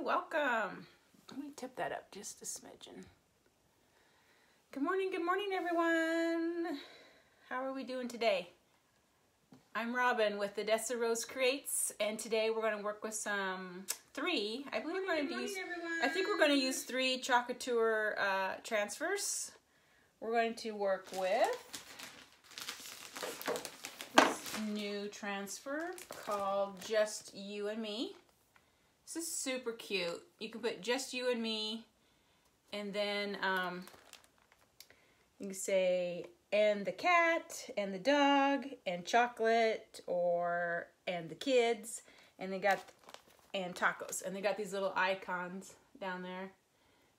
welcome. Let me tip that up just a smidgen. Good morning, everyone. How are we doing today? I'm Robin with Odessa Rose Creates, and today we're going to work with some three. I think we're going to use 3 Couture transfers. We're going to work with this new transfer called Just You and Me. This is super cute. You can put Just You and Me, and then you can say and the cat and the dog and chocolate and the kids, and tacos, and they got these little icons down there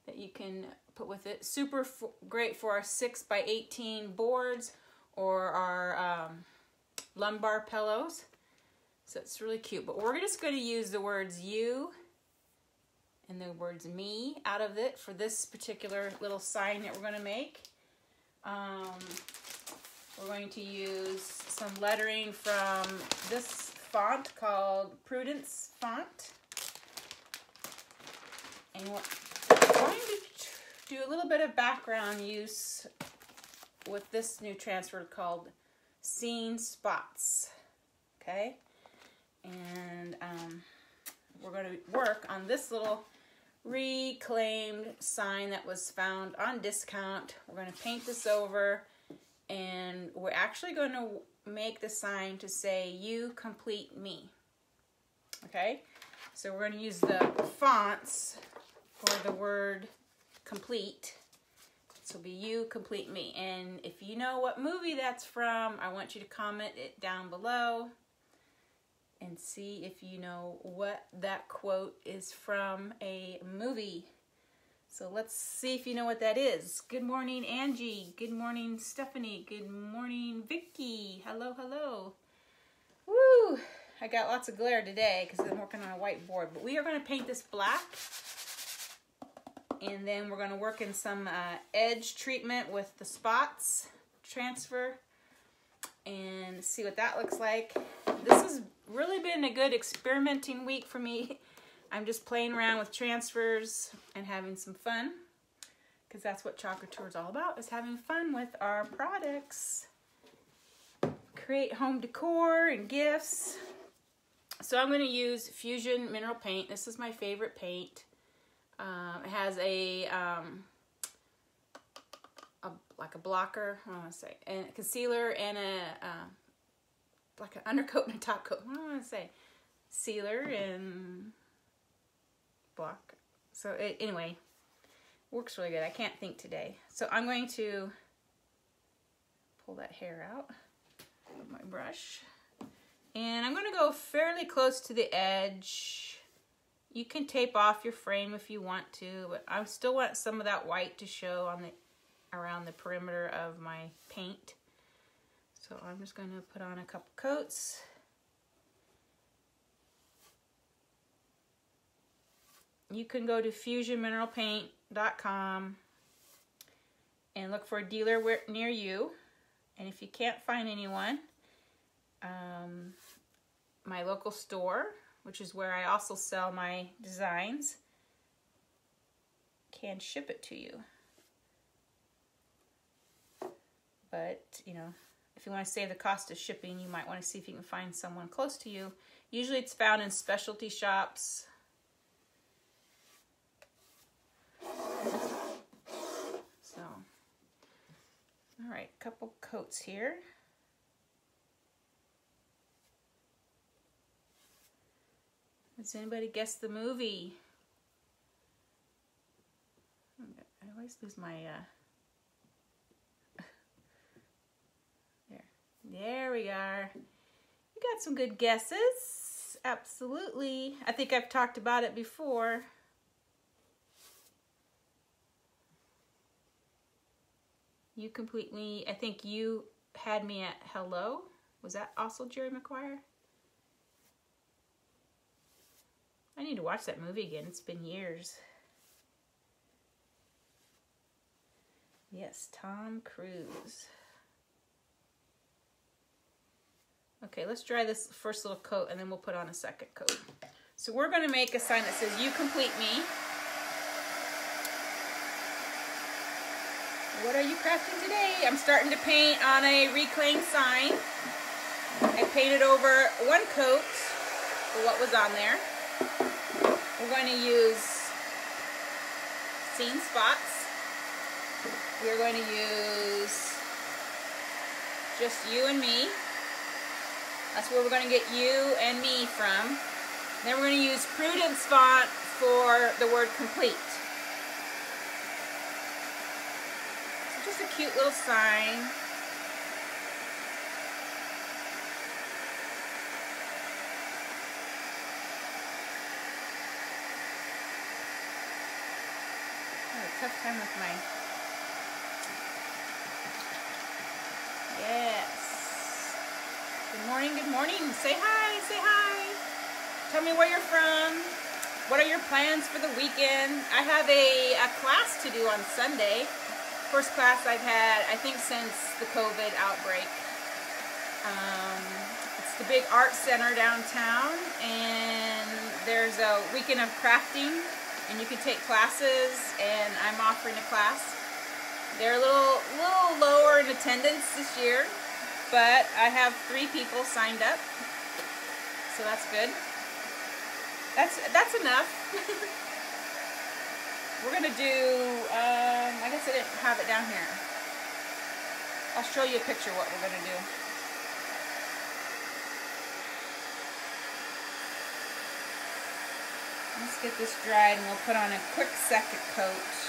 that you can put with it. Super great for our 6x18 boards or our lumbar pillows. So it's really cute, but we're just going to use the words you and the words me out of it for this particular little sign that we're going to make. We're going to use some lettering from this font called Prudence font. And we're going to do a little bit of background use with this new transfer called Scene Spots. Okay? And we're going to work on this little reclaimed sign that was found on discount. We're going to paint this over, and we're actually going to make the sign to say you complete me. Okay, so we're going to use the fonts for the word complete. This will be you complete me, and if you know what movie that's from, I want you to comment it down below and see if you know what that quote is from a movie. So let's see if you know what that is. Good morning, Angie. Good morning, Stephanie. Good morning, Vicky. Hello, hello. Woo! I got lots of glare today because I'm working on a whiteboard, but we are going to paint this black. And then we're going to work in some edge treatment with the spots transfer and see what that looks like. This has really been a good experimenting week for me. I'm just playing around with transfers and having some fun, because that's what Couture is all about, is having fun with our products. Create home decor and gifts. So I'm going to use Fusion Mineral Paint. This is my favorite paint. It has like a blocker, what do I want to say, and a concealer and like an undercoat and a top coat. What do I want to say? Sealer and block. So anyway, works really good. I can't think today. So I'm going to pull that hair out with my brush. And I'm going to go fairly close to the edge. You can tape off your frame if you want to, but I still want some of that white to show on around the perimeter of my paint. So I'm just going to put on a couple coats. You can go to fusionmineralpaint.com and look for a dealer near you. And if you can't find anyone, my local store, which is where I also sell my designs, can ship it to you. But, you know, if you want to save the cost of shipping, you might want to see if you can find someone close to you. Usually it's found in specialty shops. So, all right, couple coats here. Does anybody guess the movie? I always lose my, There we are. You got some good guesses. Absolutely. I think I've talked about it before. You complete me. I think you had me at hello. Was that also Jerry Maguire? I need to watch that movie again. It's been years. Yes, Tom Cruise. Okay, let's dry this first little coat and then we'll put on a second coat. So we're going to make a sign that says, "You complete me." What are you crafting today? I'm starting to paint on a reclaimed sign. I painted over one coat for what was on there. We're going to use scene spots. We're going to use just you and me. That's where we're going to get you and me from. Then we're going to use Prudence font for the word complete. So just a cute little sign. I had a tough time with my... Yes. Good morning, good morning. Say hi, say hi. Tell me where you're from. What are your plans for the weekend? I have a class to do on Sunday. First class I've had, I think, since the COVID outbreak. It's the big art center downtown, and there's a weekend of crafting, and you can take classes, and I'm offering a class. They're a little lower in attendance this year, but I have 3 people signed up, so that's good. That's enough. We're gonna do, I guess I didn't have it down here. I'll show you a picture of what we're gonna do. Let's get this dried and we'll put on a quick second coat.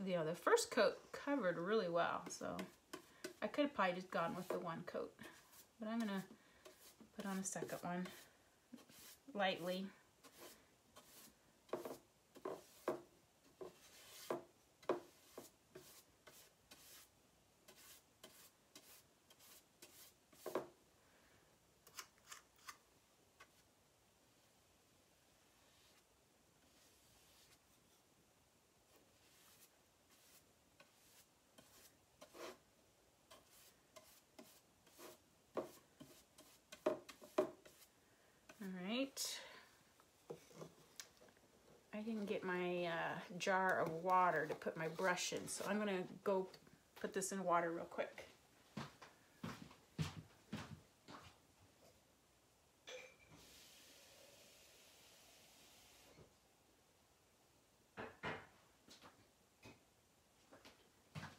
You know, the first coat covered really well, so I could have probably just gone with the one coat, but I'm gonna put on a second one lightly. I didn't get my jar of water to put my brush in, so I'm gonna go put this in water real quick.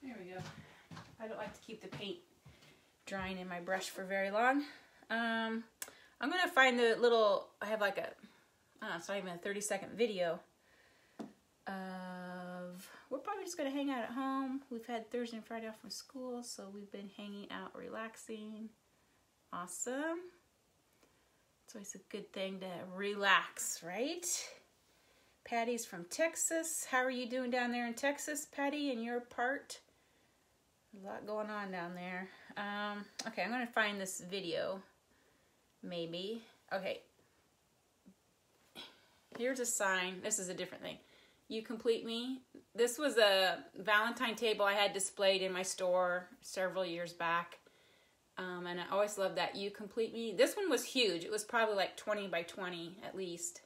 There we go. I don't like to keep the paint drying in my brush for very long. I'm gonna find the little, I have like a, it's not even a 30-second video of, we're probably just gonna hang out at home. We've had Thursday and Friday off from school, so we've been hanging out, relaxing. Awesome. It's always a good thing to relax, right? Patty's from Texas. How are you doing down there in Texas, Patty, in your part? A lot going on down there. Okay, I'm gonna find this video, maybe. Okay. Here's a sign. This is a different thing. You complete me. This was a Valentine table I had displayed in my store several years back. And I always loved that. You complete me. This one was huge. It was probably like 20 by 20 at least.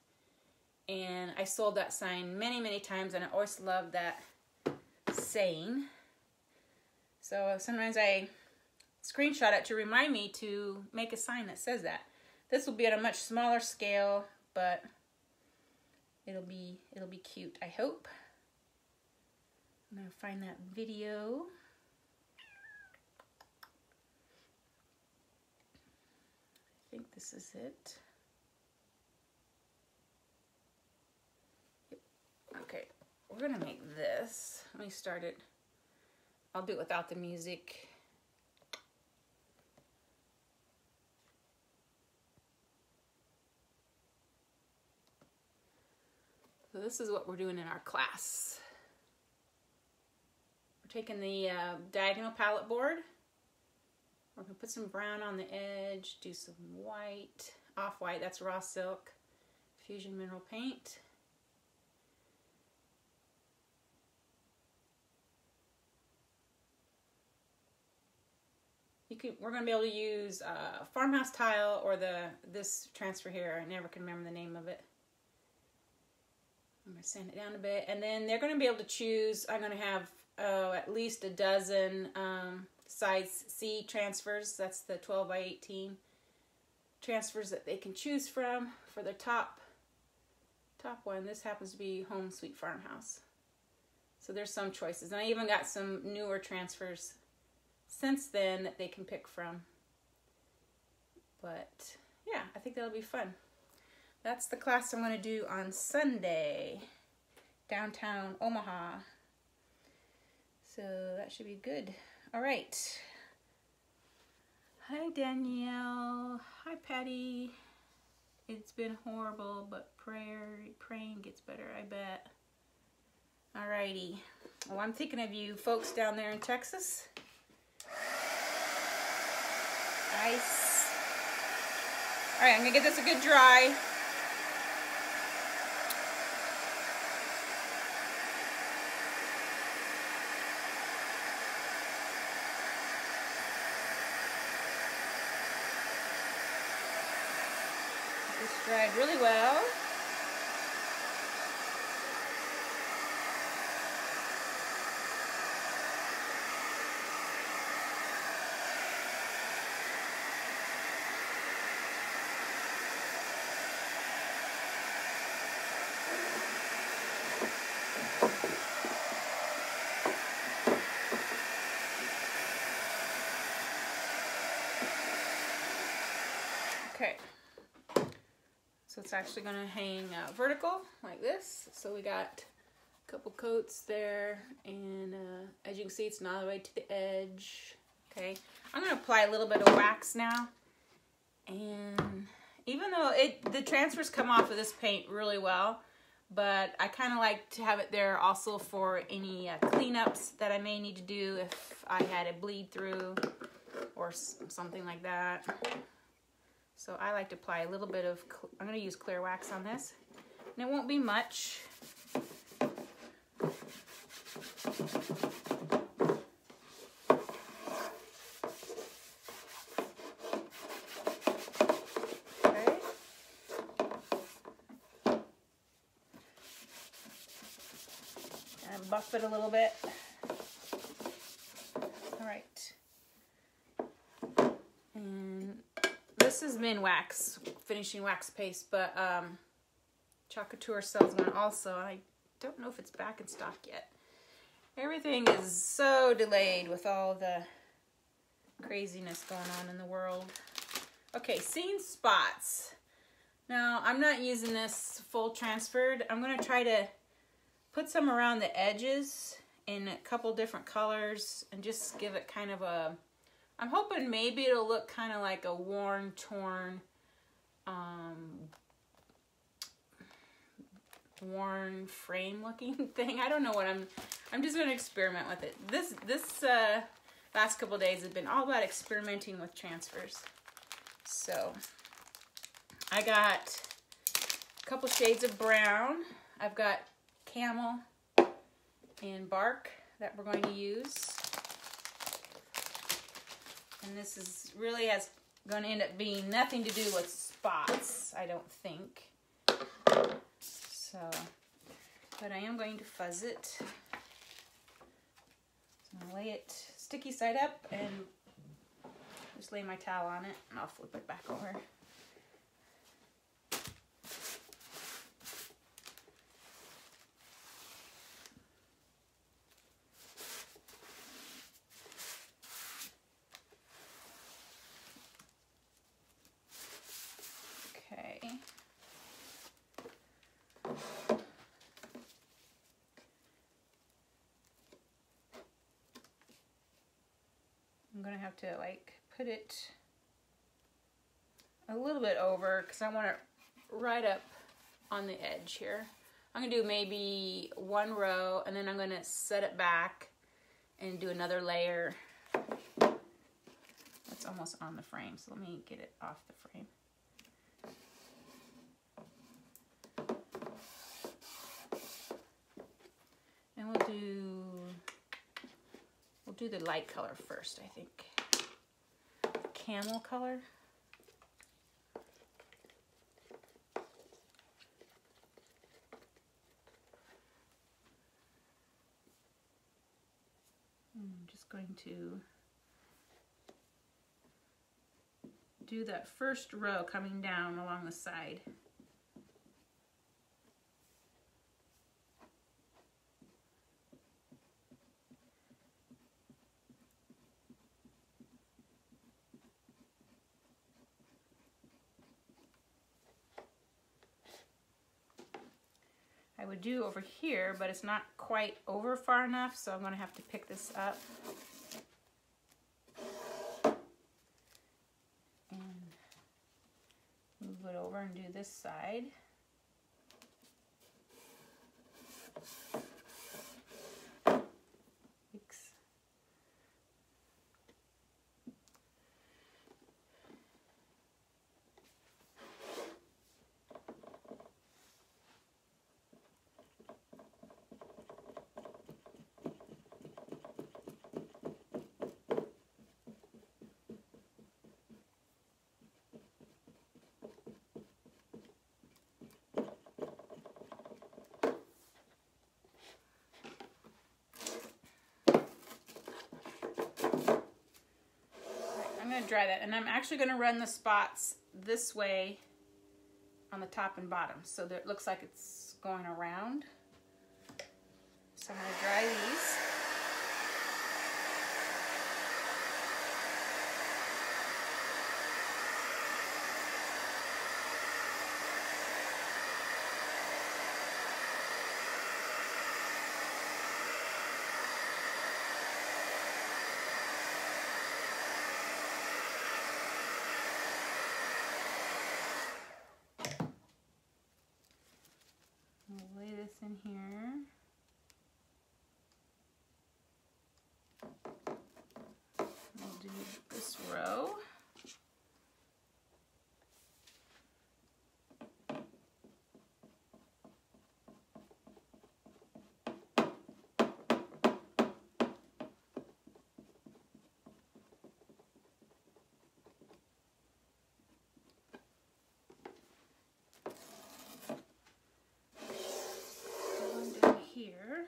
And I sold that sign many, many times, and I always loved that saying. So sometimes I screenshot it to remind me to make a sign that says that. This will be at a much smaller scale, but it'll be cute, I hope. I'm gonna find that video. I think this is it. Yep. Okay, we're gonna make this. Let me start it. I'll do it without the music. So this is what we're doing in our class. We're taking the diagonal palette board. We're gonna put some brown on the edge, do some white, off-white, that's raw silk, fusion mineral paint. we're going to be able to use farmhouse tile or this transfer here. I never can remember the name of it. I'm going to sand it down a bit. And then they're going to be able to choose. I'm going to have at least a dozen size C transfers. That's the 12 by 18 transfers that they can choose from for the top one. This happens to be Home Sweet Farmhouse. So there's some choices. And I even got some newer transfers since then that they can pick from. But yeah, I think that'll be fun. That's the class I'm going to do on Sunday, downtown Omaha. So that should be good. All right. Hi, Danielle. Hi, Patty. It's been horrible, but praying gets better, I bet. All righty. Well, I'm thinking of you folks down there in Texas. Nice. All right, I'm going to get this a good dry. This dried really well. Okay, so it's actually going to hang vertical like this. So we got a couple coats there, and as you can see, it's not all the way to the edge. Okay, I'm going to apply a little bit of wax now, and even though the transfers come off of this paint really well, but I kind of like to have it there also for any cleanups that I may need to do if I had a bleed through or something like that. So I like to apply a little bit of, I'm going to use clear wax on this. And it won't be much. Okay. And buff it a little bit. All right. And this is Min Wax, finishing wax paste, but Couture sells one also. I don't know if it's back in stock yet. Everything is so delayed with all the craziness going on in the world. Okay, Scene Spots. Now, I'm not using this full transferred. I'm going to try to put some around the edges in a couple different colors and just give it kind of a, I'm hoping maybe it'll look kind of like a worn, torn, worn frame looking thing. I don't know what I'm just going to experiment with it. This last couple days have been all about experimenting with transfers. So I got a couple shades of brown. I've got camel and bark that we're going to use. And this is really going to end up being nothing to do with spots, I don't think. So, but I am going to fuzz it. So I'm going to lay it sticky side up and just lay my towel on it, and I'll flip it back over. I'm gonna have to like put it a little bit over because I want it right up on the edge here. I'm gonna do maybe one row and then I'm gonna set it back and do another layer. It's almost on the frame, so let me get it off the frame. And we'll do the light color first, I think. camel color. I'm just going to do that first row coming down along the side. I would do over here, but it's not quite over far enough, so I'm going to have to pick this up and move it over and do this side. Oops. Dry that, and I'm actually going to run the spots this way on the top and bottom so that it looks like it's going around. So I'm going to dry these. Lay this in here. We'll do this row. Here.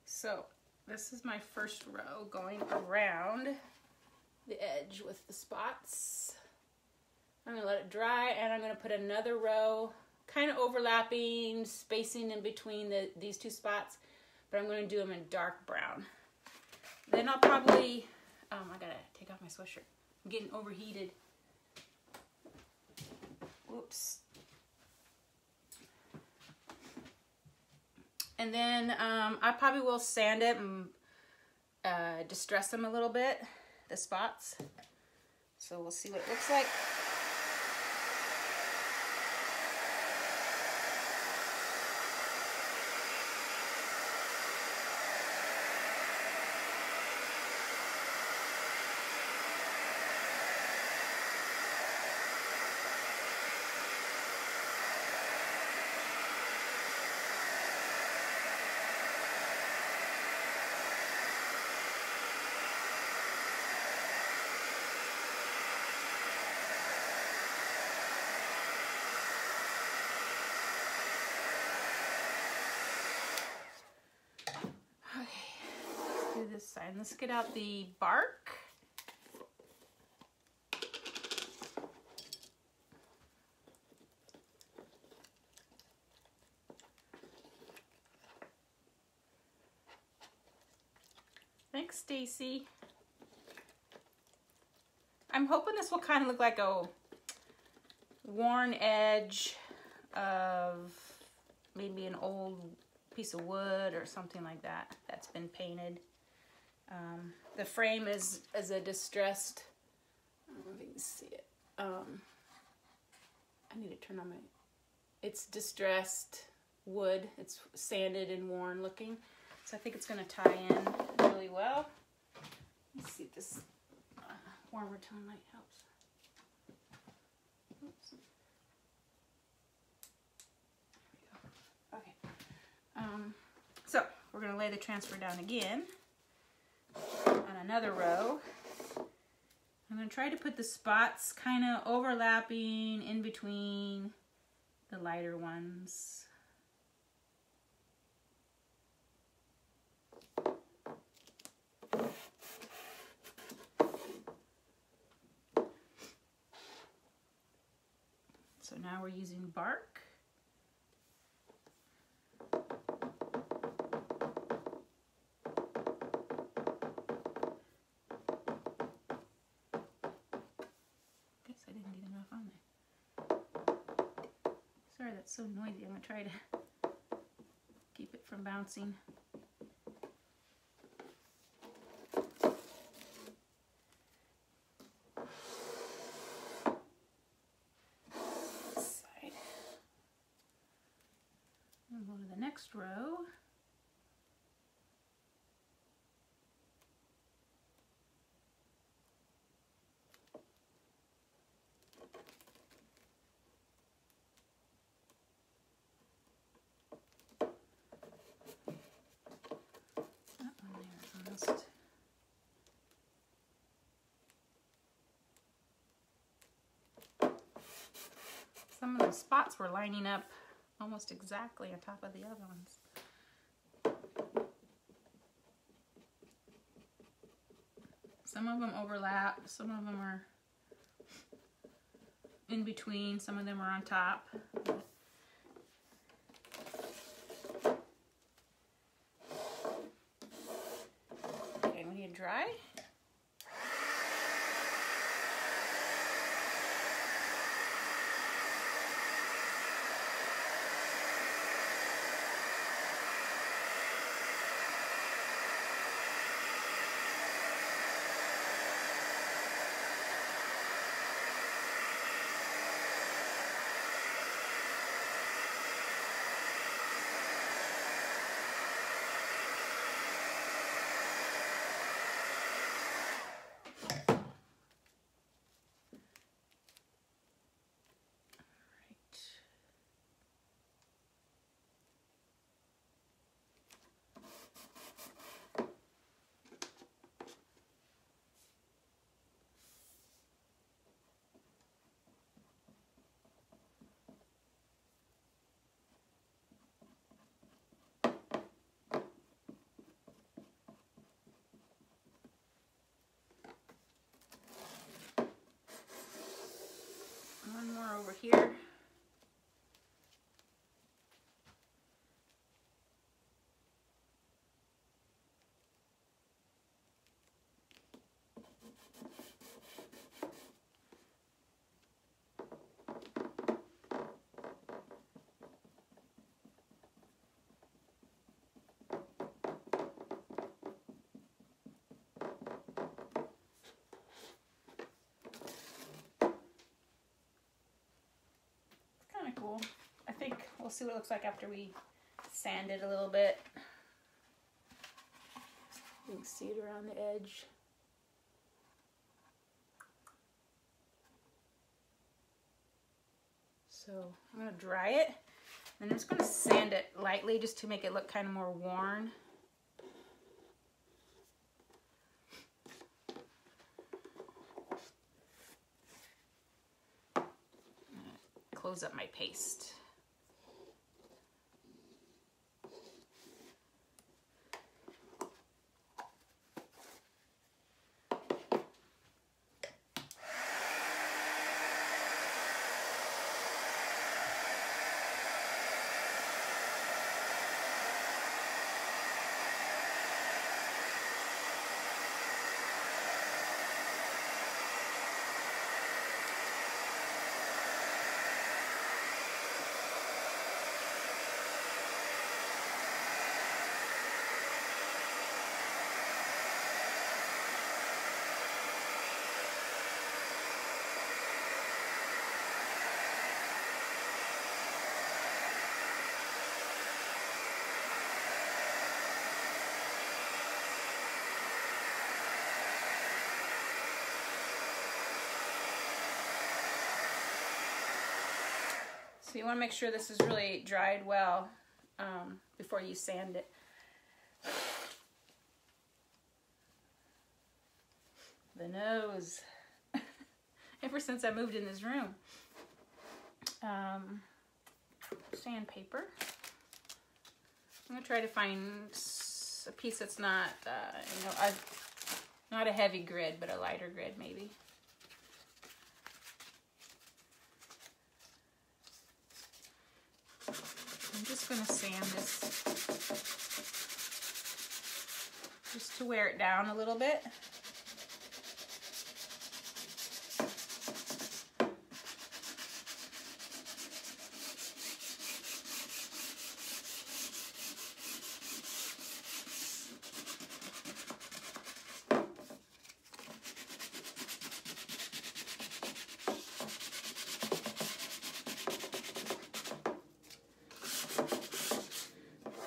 So this is my first row going around the edge with the spots. I'm going to let it dry, and I'm going to put another row kind of overlapping, spacing in between these two spots, but I'm going to do them in dark brown. Then I'll probably, I got to take off my sweatshirt. I'm getting overheated. Whoops. And then I probably will sand it and distress them a little bit, the spots. So we'll see what it looks like. This side. Let's get out the bark. Thanks, Stacy. I'm hoping this will kind of look like a worn edge of maybe an old piece of wood or something like that that's been painted. The frame is a distressed, I don't know if you can see it. I need to turn on my, it's distressed wood. It's sanded and worn looking. So I think it's going to tie in really well. Let's see if this warmer tone light helps. Oops. Okay. So we're going to lay the transfer down again on another row. I'm going to try to put the spots kind of overlapping in between the lighter ones. So now we're using bark. Guess I didn't get enough on there. Sorry, that's so noisy. I'm going to try to keep it from bouncing. Go to the next row. That one there is almost. Some of the spots were lining up almost exactly on top of the other ones. Some of them overlap, some of them are in between, some of them are on top. Okay, when you dry, one more over here. Cool. I think we'll see what it looks like after we sand it a little bit. You can see it around the edge. So I'm going to dry it, and I'm just going to sand it lightly just to make it look kind of more worn. Close up my paste. So you want to make sure this is really dried well before you sand it. The nose. Ever since I moved in this room. Sandpaper. I'm going to try to find a piece that's not, not a heavy grid, but a lighter grid maybe. I'm just going to sand this just to wear it down a little bit.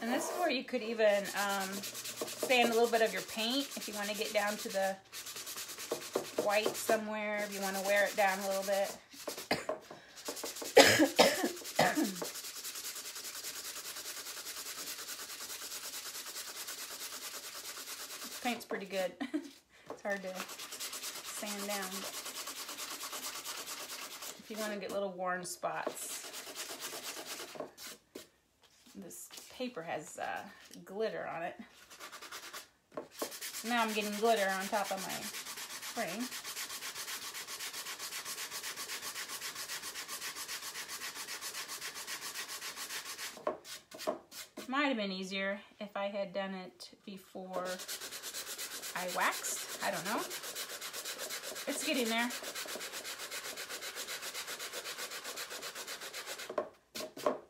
And this is where you could even sand a little bit of your paint if you want to get down to the white somewhere, if you want to wear it down a little bit. This paint's pretty good. It's hard to sand down. If you want to get little worn spots. This paper has glitter on it. Now I'm getting glitter on top of my frame. Might have been easier if I had done it before I waxed. I don't know. It's getting there.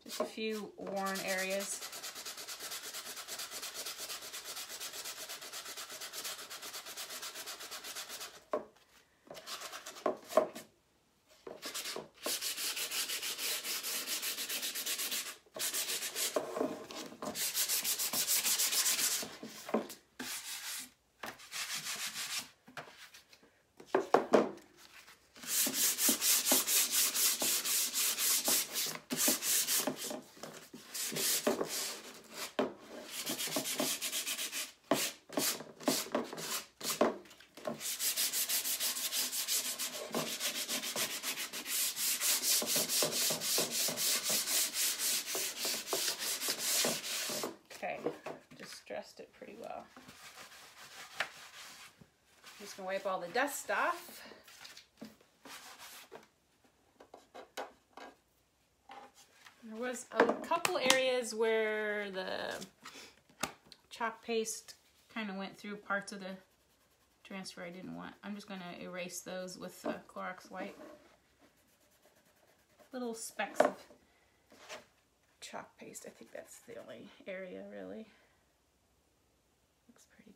Just a few worn areas. It pretty well. Just gonna wipe all the dust off. There was a couple areas where the chalk paste kind of went through parts of the transfer I didn't want. I'm just gonna erase those with Clorox wipe. Little specks of chalk paste. I think that's the only area really.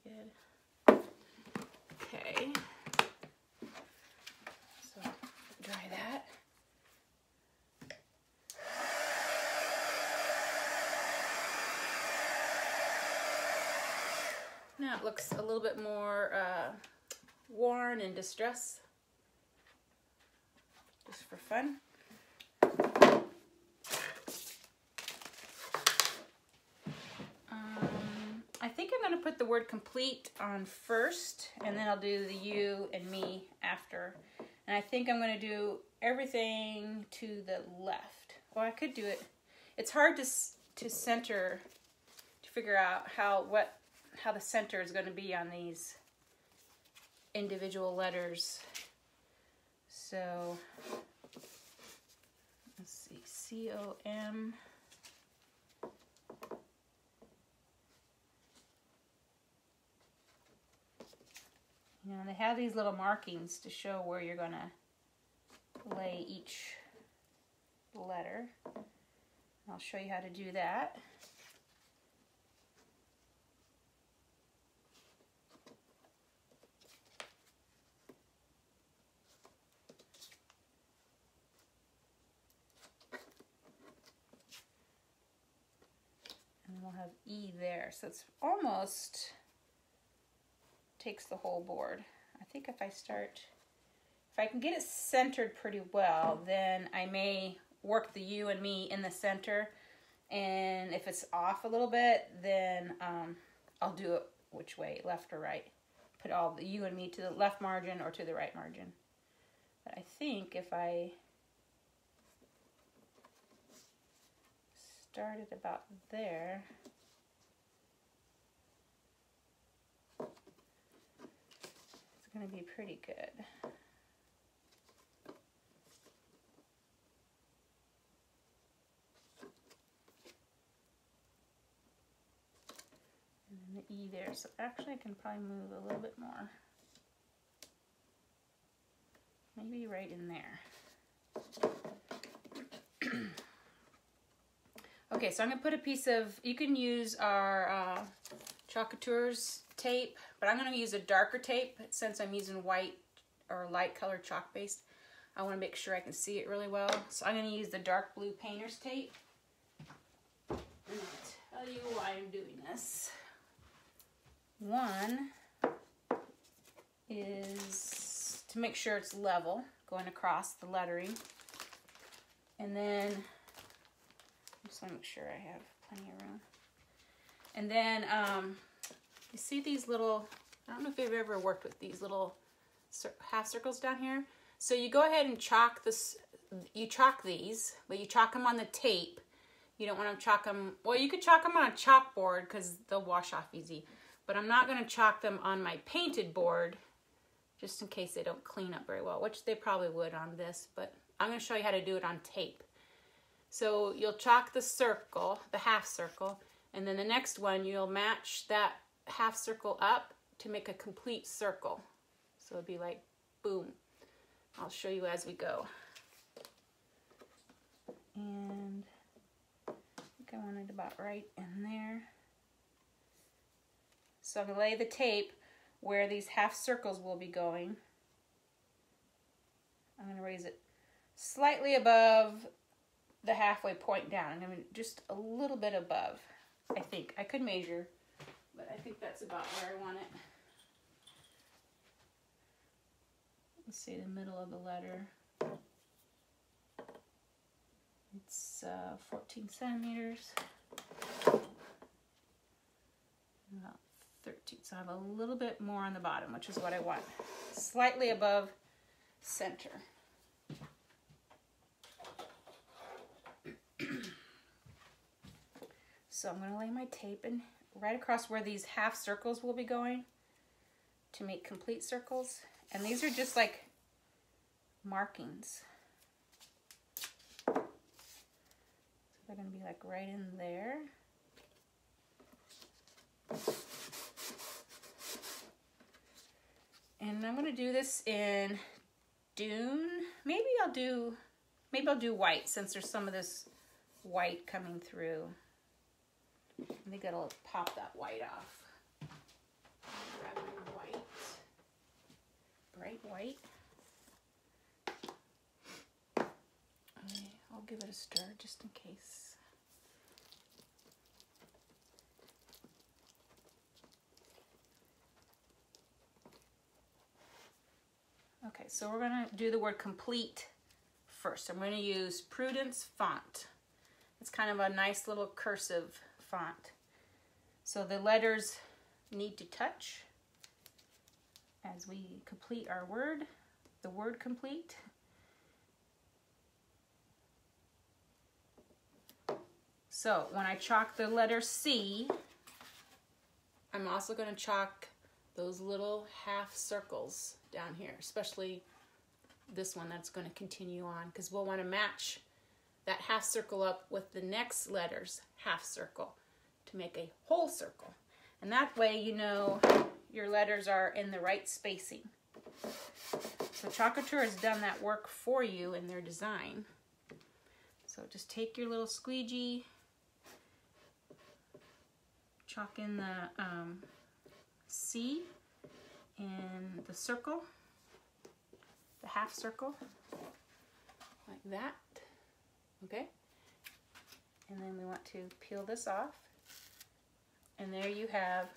Good. Okay. So dry that. Now it looks a little bit more worn and distressed. Just for fun. I think I'm going to put the word complete on first, and then I'll do the you and me after. And I think I'm going to do everything to the left. Well, I could do it. It's hard to center, to figure out how the center is going to be on these individual letters. So let's see, C-O-M. You know, they have these little markings to show where you're going to lay each letter. I'll show you how to do that. And we'll have E there. So it's almost takes the whole board. I think if I can get it centered pretty well, then I may work the you and me in the center. And if it's off a little bit, then I'll do it which way, left or right. Put all the you and me to the left margin or to the right margin. But I think if I started about there, it's going to be pretty good. And the E there, so actually I can probably move a little bit more. Maybe right in there. Okay, so I'm going to put a piece of, you can use our Couture's tape, but I'm going to use a darker tape since I'm using white or light colored chalk paste. I want to make sure I can see it really well. So I'm going to use the dark blue painter's tape. And I'll tell you why I'm doing this. One is to make sure it's level going across the lettering. And then, just want to make sure I have plenty of room. And then, you see these little, I don't know if you've ever worked with these little half circles down here. So you go ahead and chalk this, you chalk these, but you chalk them on the tape. You don't want to chalk them, well, you could chalk them on a chalkboard because they'll wash off easy. But I'm not going to chalk them on my painted board just in case they don't clean up very well, which they probably would on this, but I'm going to show you how to do it on tape. So you'll chalk the circle, the half circle, and then the next one you'll match that half circle up to make a complete circle. So it'd be like, boom. I'll show you as we go. And I think I want it about right in there. So I'm going to lay the tape where these half circles will be going. I'm going to raise it slightly above the halfway point down. I'm going to just a little bit above, I think. I could measure, but I think that's about where I want it. Let's see, the middle of the letter. It's 14 centimeters. About 13, so I have a little bit more on the bottom, which is what I want. Slightly above center. So I'm going to lay my tape in right across where these half circles will be going to make complete circles. And these are just like markings. So they're going to be like right in there. And I'm going to do this in Dune. Maybe I'll do white since there's some of this white coming through. I think it'll pop that white off. Grab my white. Bright white. I'll give it a stir just in case. Okay, so we're going to do the word complete first. I'm going to use Prudence font. It's kind of a nice little cursive font. So the letters need to touch as we complete our word, the word complete. So when I chalk the letter C, I'm also going to chalk those little half circles down here, especially this one that's going to continue on, because we'll want to match that half circle up with the next letter's half circle to make a whole circle. And that way you know your letters are in the right spacing. So Couture has done that work for you in their design. So just take your little squeegee, chalk in the C and the circle, the half circle, like that, okay? And then we want to peel this off. And there you have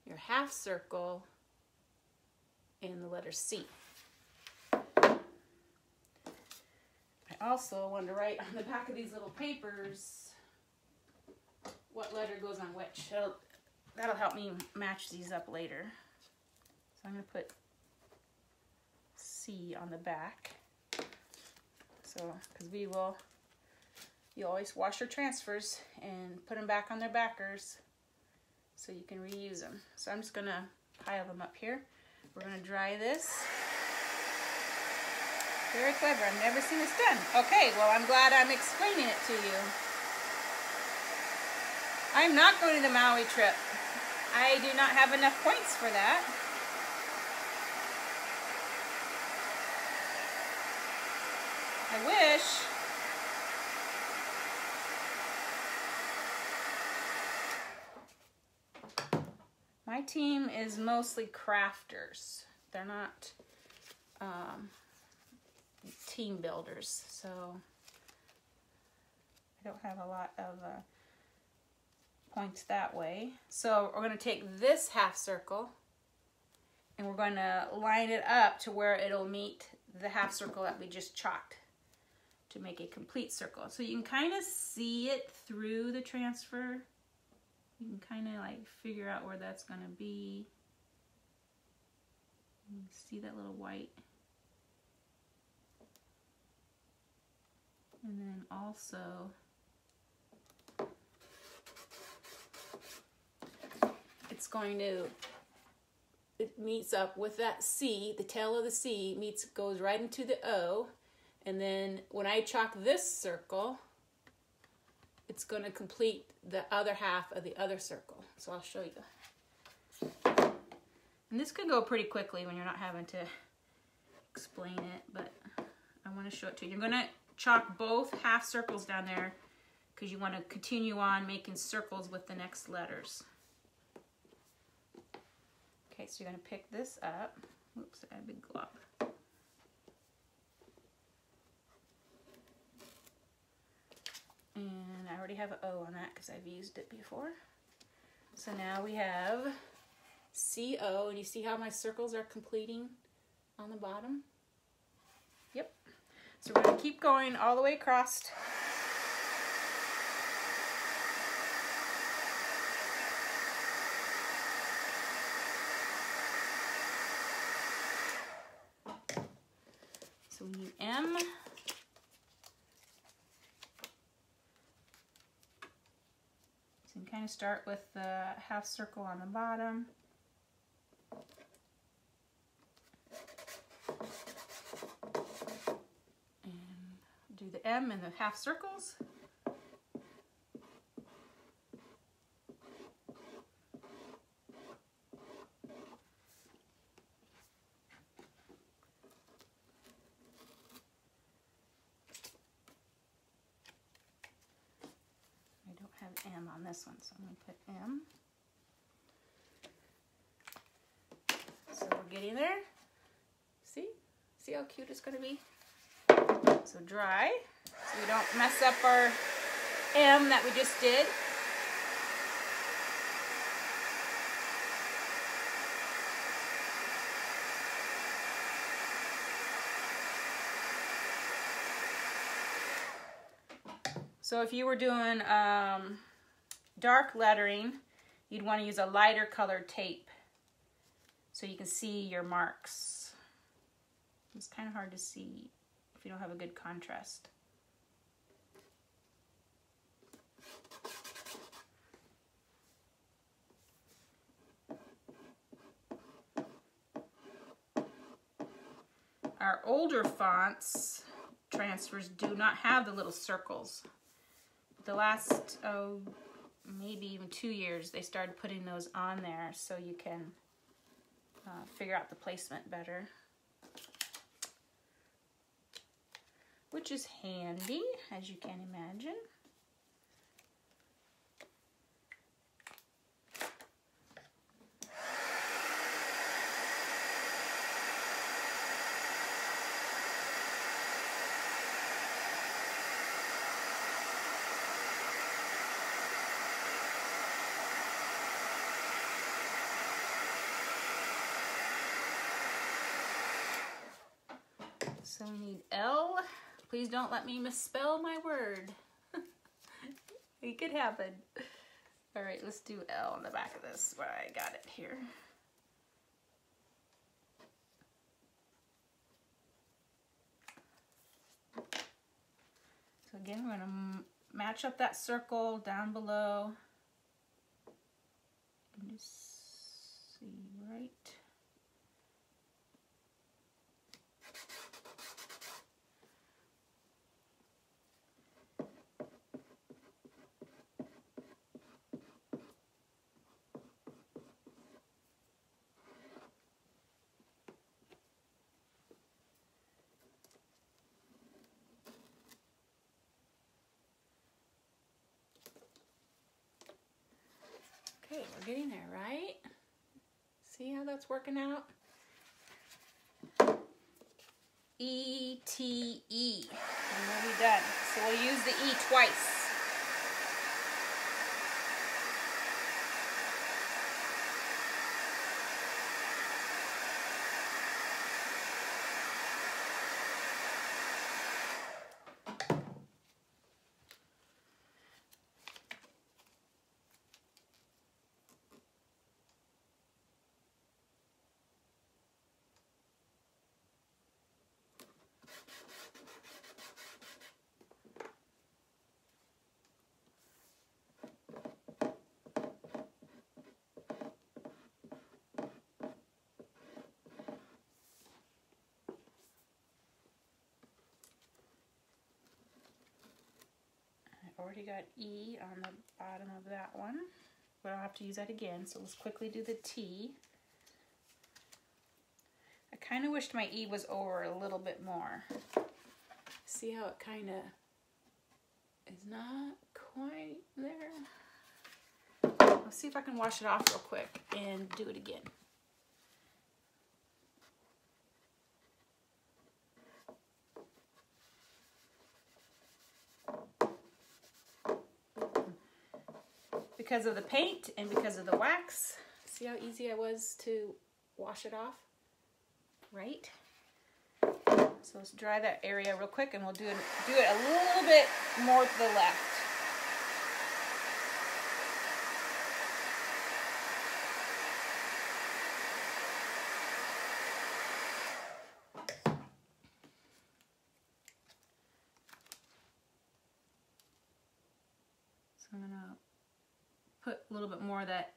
your half circle in the letter C. I also wanted to write on the back of these little papers what letter goes on which. That'll help me match these up later. So I'm going to put C on the back. So, because you always wash your transfers and put them back on their backers so you can reuse them. So I'm just going to pile them up here. We're going to dry this. Very clever. I've never seen this done. Okay, well, I'm glad I'm explaining it to you. I'm not going to the Maui trip. I do not have enough points for that. I wish. My team is mostly crafters. They're not team builders, so I don't have a lot of points that way. So we're going to take this half circle and we're going to line it up to where it'll meet the half circle that we just chalked to make a complete circle. So you can kind of see it through the transfer. You can kind of like figure out where that's going to be. You can see that little white. And then also it meets up with that C, the tail of the C goes right into the O, and then when I chalk this circle, it's going to complete the other half of the other circle. So I'll show you. And this can go pretty quickly when you're not having to explain it, but I want to show it to you. You're going to chalk both half circles down there because you want to continue on making circles with the next letters. Okay, so you're going to pick this up. Oops, I got a big glob. And I already have an O on that because I've used it before. So now we have CO, and you see how my circles are completing on the bottom? Yep. So we're going to keep going all the way across. So we need M. So you can kind of start with the half circle on the bottom. And do the M in the half circles. M on this one, so I'm going to put M. So we're getting there. See how cute it's going to be? So dry, so we don't mess up our M that we just did. So if you were doing dark lettering, you'd want to use a lighter colored tape so you can see your marks. It's kind of hard to see if you don't have a good contrast. Our older fonts transfers do not have the little circles. The last, maybe even 2 years, they started putting those on there so you can figure out the placement better. Which is handy, as you can imagine. So we need L Please don't let me misspell my word. It could happen. All right, let's do L on the back of this where I got it here. So again, we're gonna match up that circle down below. You can just see right. Okay, we're getting there, right? See how that's working out? E-T-E. And we'll be done. So we'll use the E twice. Already got E on the bottom of that one, but I'll have to use that again. So let's quickly do the T. I kind of wished my E was over a little bit more. See how it kind of is not quite there? Let's see if I can wash it off real quick and do it again. Because of the paint and because of the wax, see how easy it was to wash it off, right? So let's dry that area real quick and we'll do it a little bit more to the left. So I'm gonna put a little bit more of that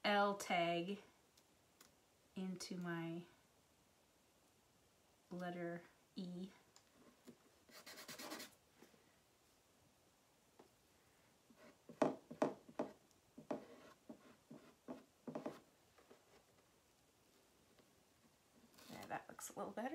L tag into my letter E. Yeah, that looks a little better.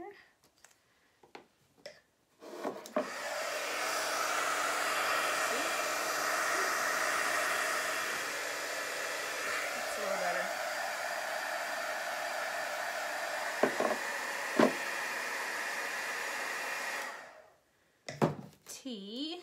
T.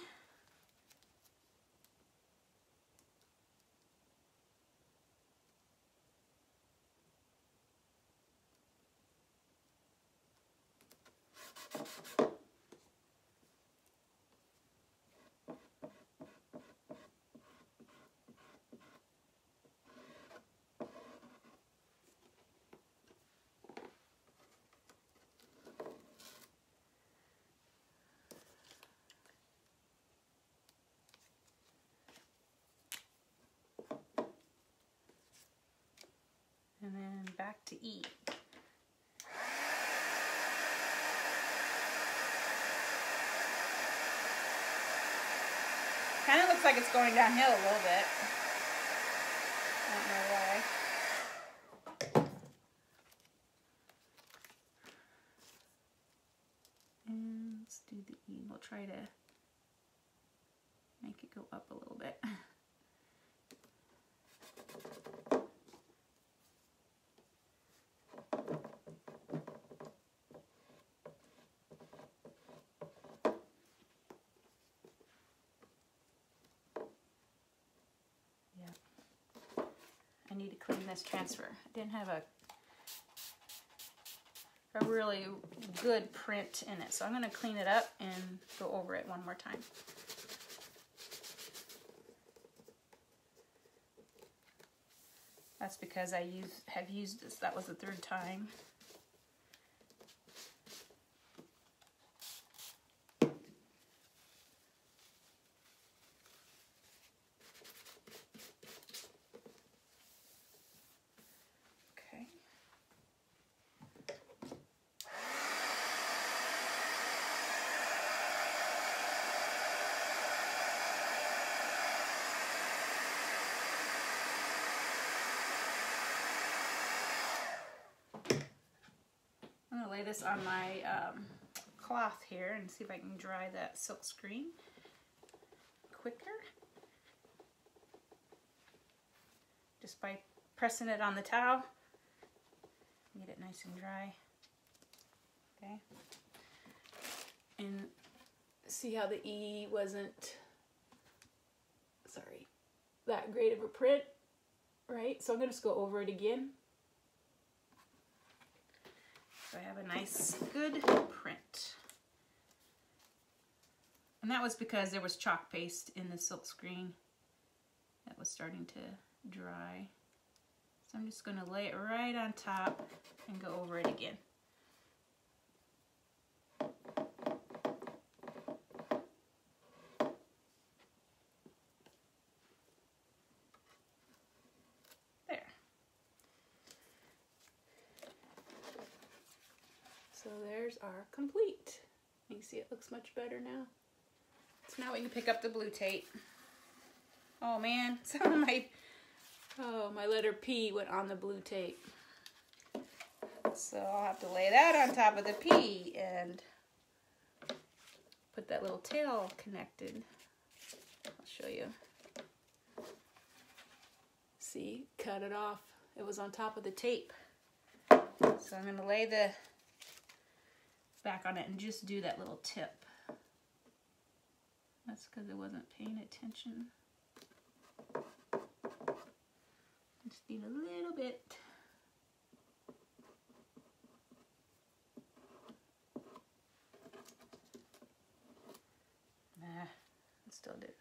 And then back to E. Kind of looks like it's going downhill a little bit. I don't know why. And let's do the E. We'll try to make it go up a little bit. I need to clean this transfer. I didn't have a a really good print in it. So I'm going to clean it up and go over it one more time. That's because I have used this. That was the third time. Lay this on my cloth here and see if I can dry that silk screen quicker. Just by pressing it on the towel. Get it nice and dry. Okay. And see how the E wasn't, sorry, that great of a print, right? So I'm going to just go over it again. So I have a nice, good print. And that was because there was chalk paste in the silk screen that was starting to dry. So I'm just going to lay it right on top and go over it again. So there's our complete. You can see it looks much better now. So now we can pick up the blue tape. Oh man, some of my letter P went on the blue tape. So I'll have to lay that on top of the P and put that little tail connected. I'll show you. See, cut it off. It was on top of the tape. So I'm going to lay the back on it and just do that little tip. That's because I wasn't paying attention. Just need a little bit. Nah, it still did.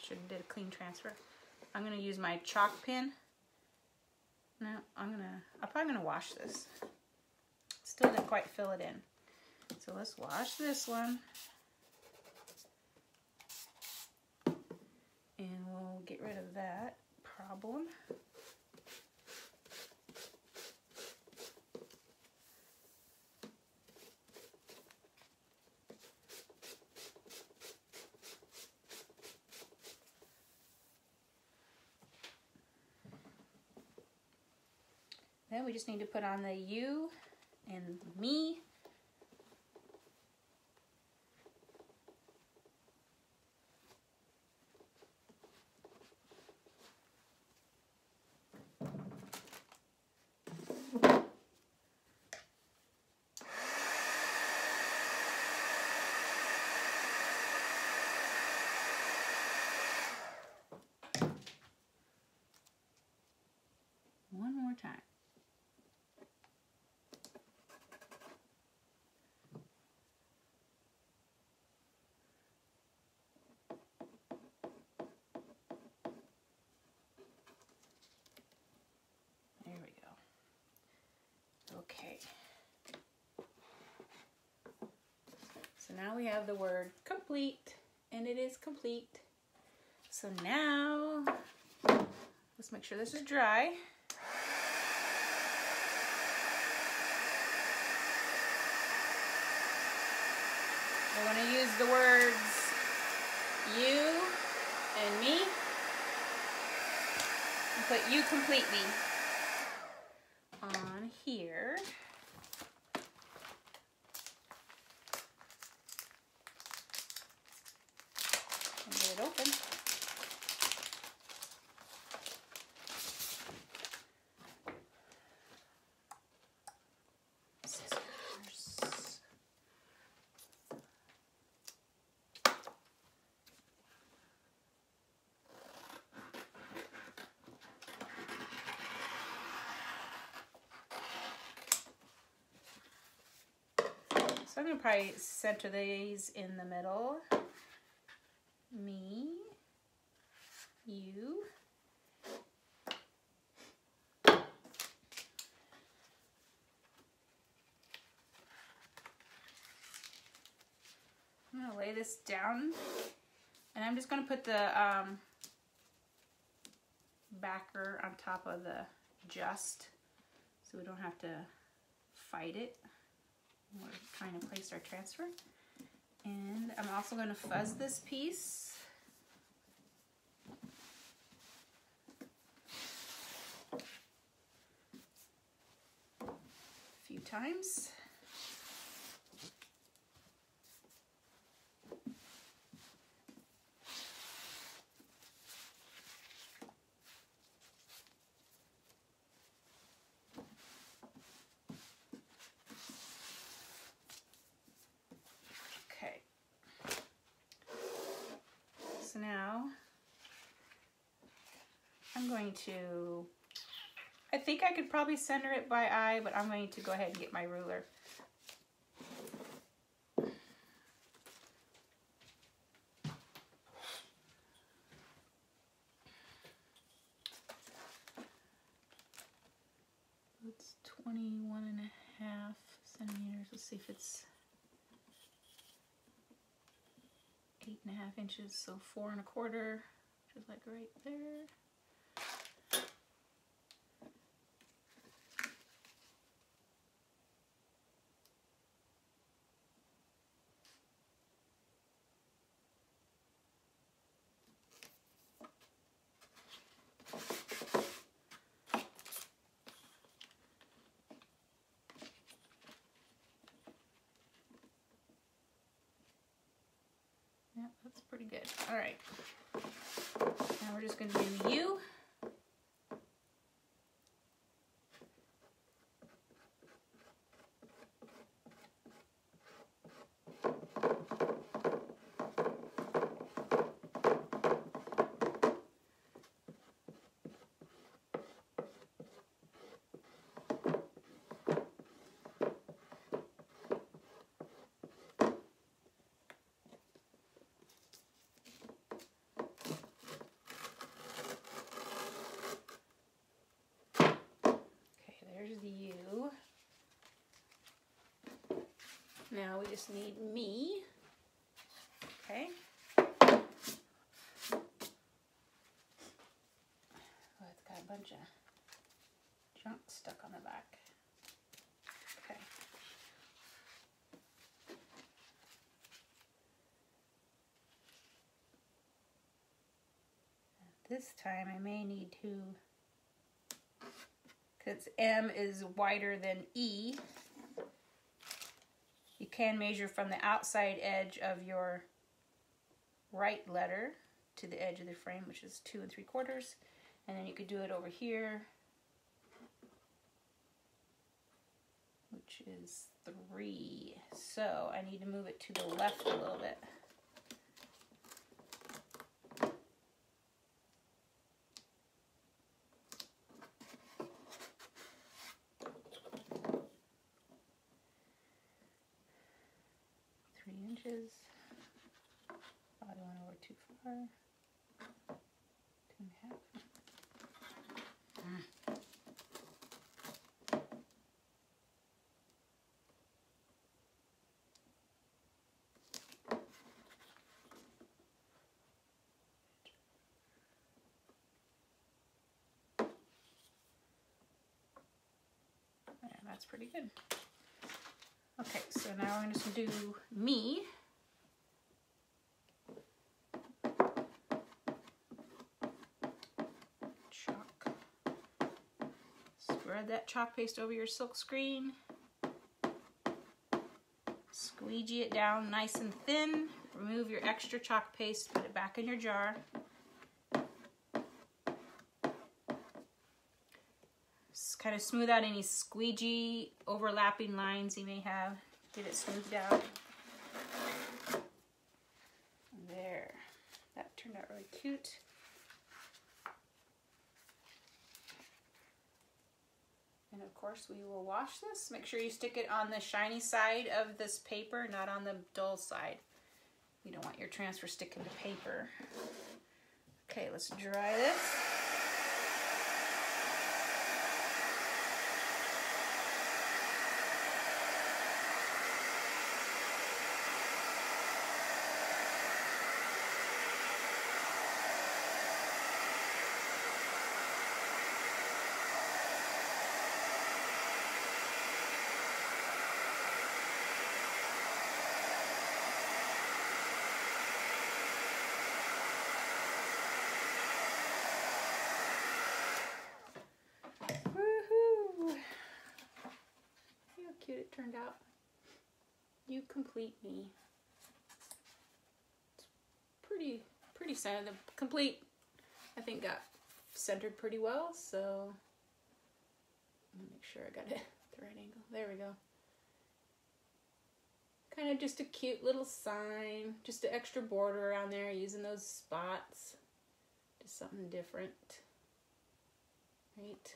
Should have did a clean transfer. I'm gonna use my chalk pen. No, I'm probably gonna wash this. Still didn't quite fill it in. So let's wash this one. And we'll get rid of that problem. Then we just need to put on the you and me. One more time. There we go. Okay. So now we have the word complete, and it is complete. So now, let's make sure this is dry. We're going to use the words you and me and put you completely on here. And get it open. So I'm going to probably center these in the middle. Me, you. I'm going to lay this down, and I'm just going to put the backer on top of the just, so we don't have to fight it. We're trying to place our transfer. And I'm also going to fuzz this piece. A few times. So now I'm going to, I think I could probably center it by eye, but I'm going to go ahead and get my ruler. It's 21.5 centimeters. Let's see if it's 8.5 inches, so 4 1/4, which is like right there. Yeah, that's pretty good. All right. Now we're just going to do you. There's the U. Now we just need me. Okay. Oh, it's got a bunch of junk stuck on the back. Okay. This time I may need to, because M is wider than E, you can measure from the outside edge of your right letter to the edge of the frame, which is 2 3/4, and then you could do it over here, which is 3. So I need to move it to the left a little bit. Inches. Probably went over too far. 2.5. Yeah, that's pretty good. Okay, so now I'm just going to do me. Chalk. Spread that chalk paste over your silk screen. Squeegee it down nice and thin. Remove your extra chalk paste, put it back in your jar. Kind of smooth out any squeegee overlapping lines you may have. Get it smoothed out. There. That turned out really cute. And of course, we will wash this. Make sure you stick it on the shiny side of this paper, not on the dull side. You don't want your transfer sticking to paper. Okay, let's dry this. Cute it turned out. You complete me. It's pretty centered. The complete, I think, got centered pretty well, so let me make sure I got it at the right angle. There we go. Kind of just a cute little sign, just an extra border around there using those spots. Just something different. Right.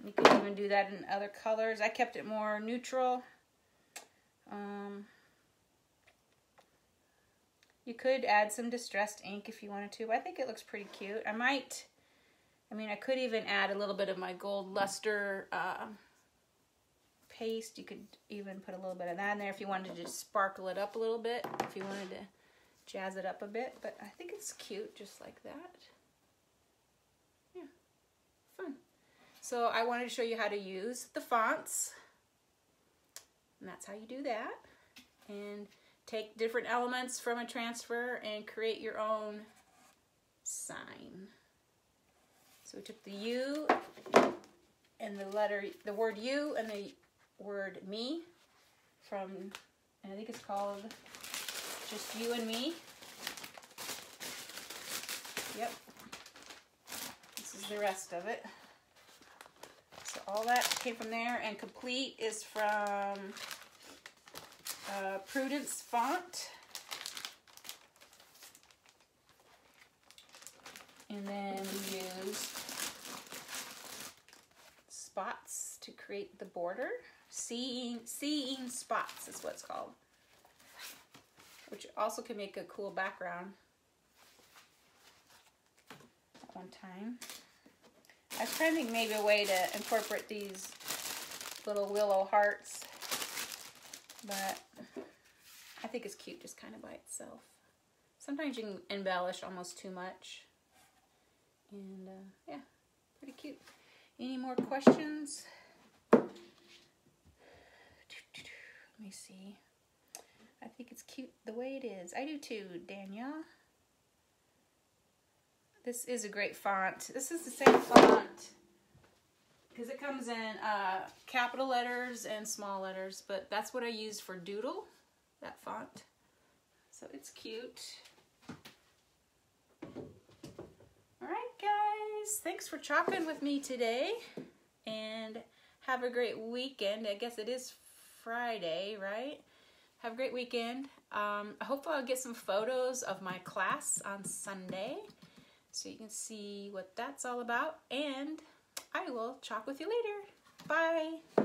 You can even do that in other colors. I kept it more neutral. You could add some distressed ink if you wanted to, but I think it looks pretty cute. I could even add a little bit of my gold luster paste. You could even put a little bit of that in there if you wanted to just sparkle it up a little bit, if you wanted to jazz it up a bit, but I think it's cute just like that. Yeah, fun. So I wanted to show you how to use the fonts, and that's how you do that. And take different elements from a transfer and create your own sign. So we took the U and the word you and the word me from, and I think it's called just You and Me. Yep. This is the rest of it. So all that came from there, and complete is from Prudence font. And then we used spots to create the border. Seeing spots is what it's called. Which also can make a cool background at one time. I was trying to think maybe a way to incorporate these little willow hearts, but I think it's cute just kind of by itself. Sometimes you can embellish almost too much. And yeah, pretty cute. Any more questions? Let me see. I think it's cute the way it is. I do too, Danielle. This is a great font. This is the same font because it comes in capital letters and small letters, but that's what I use for Doodle, that font. So it's cute. All right, guys. Thanks for chalking with me today, and have a great weekend. I guess it is Friday, right? Have a great weekend. I hope I'll get some photos of my class on Sunday so you can see what that's all about, and I will chalk with you later. Bye.